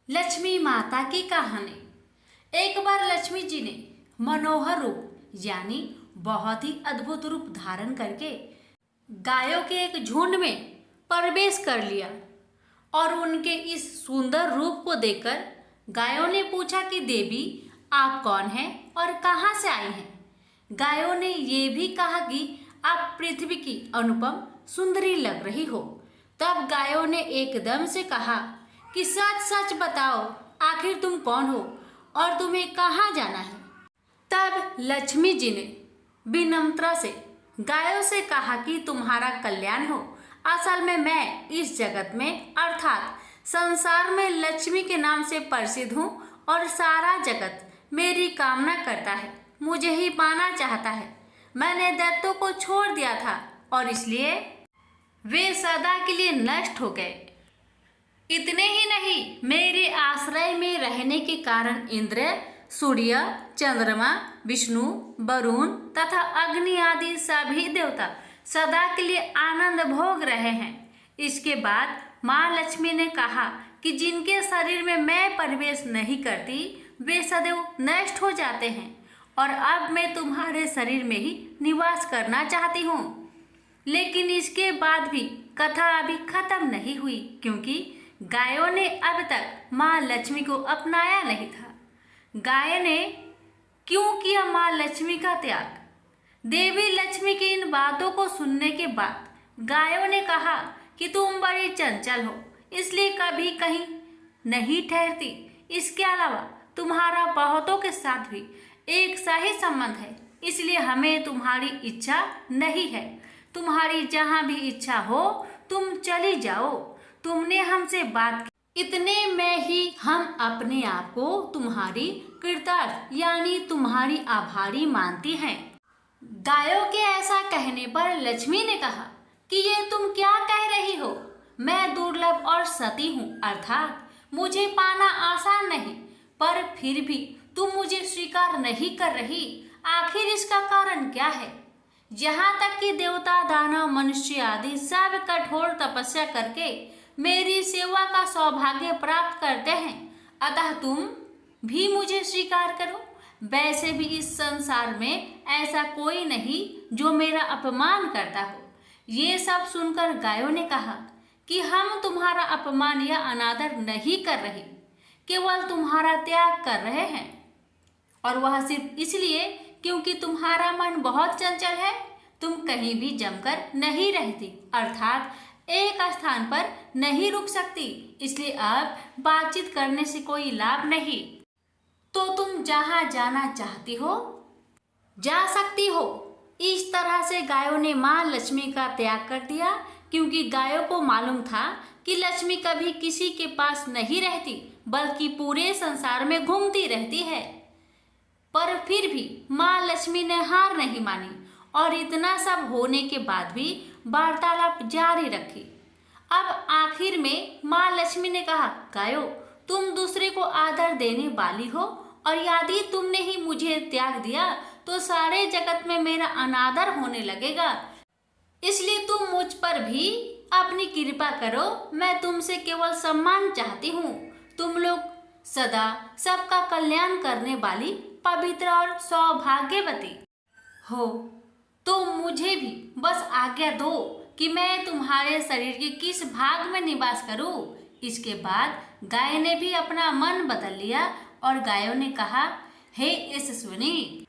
लक्ष्मी माता की कहानी। एक बार लक्ष्मी जी ने मनोहर रूप यानी बहुत ही अद्भुत रूप धारण करके गायों के एक झुंड में प्रवेश कर लिया और उनके इस सुंदर रूप को देखकर गायों ने पूछा कि देवी आप कौन हैं और कहाँ से आई हैं। गायों ने ये भी कहा कि आप पृथ्वी की अनुपम सुंदरी लग रही हो। तब गायों ने एकदम से कहा कि सच सच बताओ, आखिर तुम कौन हो और तुम्हें कहाँ जाना है। तब लक्ष्मी जी ने विनम्रता से गायों से कहा कि तुम्हारा कल्याण हो। असल में मैं इस जगत में अर्थात संसार में लक्ष्मी के नाम से प्रसिद्ध हूँ और सारा जगत मेरी कामना करता है, मुझे ही पाना चाहता है। मैंने दैत्यों को छोड़ दिया था और इसलिए वे सदा के लिए नष्ट हो गए। इतने ही नहीं, मेरे आश्रय में रहने के कारण इंद्र, सूर्य, चंद्रमा, विष्णु, वरुण तथा अग्नि आदि सभी देवता सदा के लिए आनंद भोग रहे हैं। इसके बाद माँ लक्ष्मी ने कहा कि जिनके शरीर में मैं प्रवेश नहीं करती वे सदैव नष्ट हो जाते हैं और अब मैं तुम्हारे शरीर में ही निवास करना चाहती हूँ। लेकिन इसके बाद भी कथा अभी खत्म नहीं हुई, क्योंकि गायों ने अब तक माँ लक्ष्मी को अपनाया नहीं था। गाय ने क्यों किया माँ लक्ष्मी का त्याग? देवी लक्ष्मी की इन बातों को सुनने के बाद गायों ने कहा कि तुम बड़ी चंचल हो, इसलिए कभी कहीं नहीं ठहरती। इसके अलावा तुम्हारा बहुतों के साथ भी एक सा ही संबंध है, इसलिए हमें तुम्हारी इच्छा नहीं है। तुम्हारी जहाँ भी इच्छा हो तुम चली जाओ। तुमने हमसे बात की, इतने में ही हम अपने आप को तुम्हारी कृतार्थ यानी तुम्हारी आभारी मानती हैं। गायों के ऐसा कहने पर लक्ष्मी ने कहा कि ये तुम क्या कह रही हो? मैं दुर्लभ और सती हूँ, अर्थात मुझे पाना आसान नहीं, पर फिर भी तुम मुझे स्वीकार नहीं कर रही। आखिर इसका कारण क्या है? यहाँ तक कि देवता, दानव, मनुष्य आदि सब कठोर तपस्या करके मेरी सेवा का सौभाग्य प्राप्त करते हैं, अतः तुम भी मुझे स्वीकार करो। वैसे भी इस संसार में ऐसा कोई नहीं जो मेरा अपमान करता हो। ये सब सुनकर गायों ने कहा कि हम तुम्हारा अपमान या अनादर नहीं कर रहे, केवल तुम्हारा त्याग कर रहे हैं, और वह सिर्फ इसलिए क्योंकि तुम्हारा मन बहुत चंचल है। तुम कहीं भी जमकर नहीं रहती, अर्थात एक स्थान पर नहीं रुक सकती, इसलिए अब बातचीत करने से कोई लाभ नहीं। तो तुम जहाँ जाना चाहती हो जा सकती हो। इस तरह से गायों ने माँ लक्ष्मी का त्याग कर दिया, क्योंकि गायों को मालूम था कि लक्ष्मी कभी किसी के पास नहीं रहती, बल्कि पूरे संसार में घूमती रहती है। पर फिर भी माँ लक्ष्मी ने हार नहीं मानी और इतना सब होने के बाद भी वार्तालाप जारी रखी। अब आखिर में माँ लक्ष्मी ने कहा, गायों, तुम दूसरे को आदर देने वाली हो और यदि तुमने ही मुझे त्याग दिया तो सारे जगत में मेरा अनादर होने लगेगा। इसलिए तुम मुझ पर भी अपनी कृपा करो। मैं तुमसे केवल सम्मान चाहती हूँ। तुम लोग सदा सबका कल्याण करने वाली पवित्र और सौभाग्यवती हो, तो मुझे भी बस आज्ञा दो कि मैं तुम्हारे शरीर के किस भाग में निवास करूं। इसके बाद गाय ने भी अपना मन बदल लिया और गायों ने कहा, हे यशस्विनी,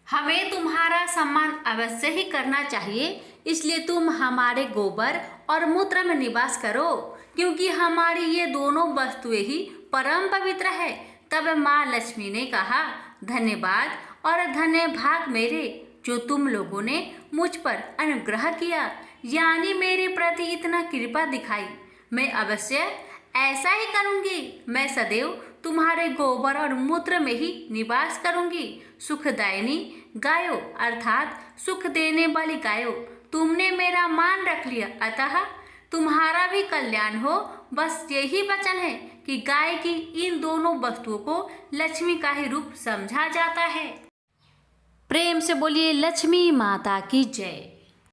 हमें तुम्हारा सम्मान अवश्य ही करना चाहिए, इसलिए तुम हमारे गोबर और मूत्र में निवास करो, क्योंकि हमारी ये दोनों वस्तुएं ही परम पवित्र है। तब माँ लक्ष्मी ने कहा, धन्यवाद और धन्य भाग मेरे, जो तुम लोगों ने मुझ पर अनुग्रह किया, यानी मेरे प्रति इतना कृपा दिखाई। मैं अवश्य ऐसा ही करूंगी। मैं सदैव तुम्हारे गोबर और मूत्र में ही निवास करूंगी। सुखदायिनी गायों अर्थात सुख देने वाली गायों, तुमने मेरा मान रख लिया, अतः तुम्हारा भी कल्याण हो। बस यही वचन है कि गाय की इन दोनों वस्तुओं को लक्ष्मी का ही रूप समझा जाता है। प्रेम से बोलिए लक्ष्मी माता की जय।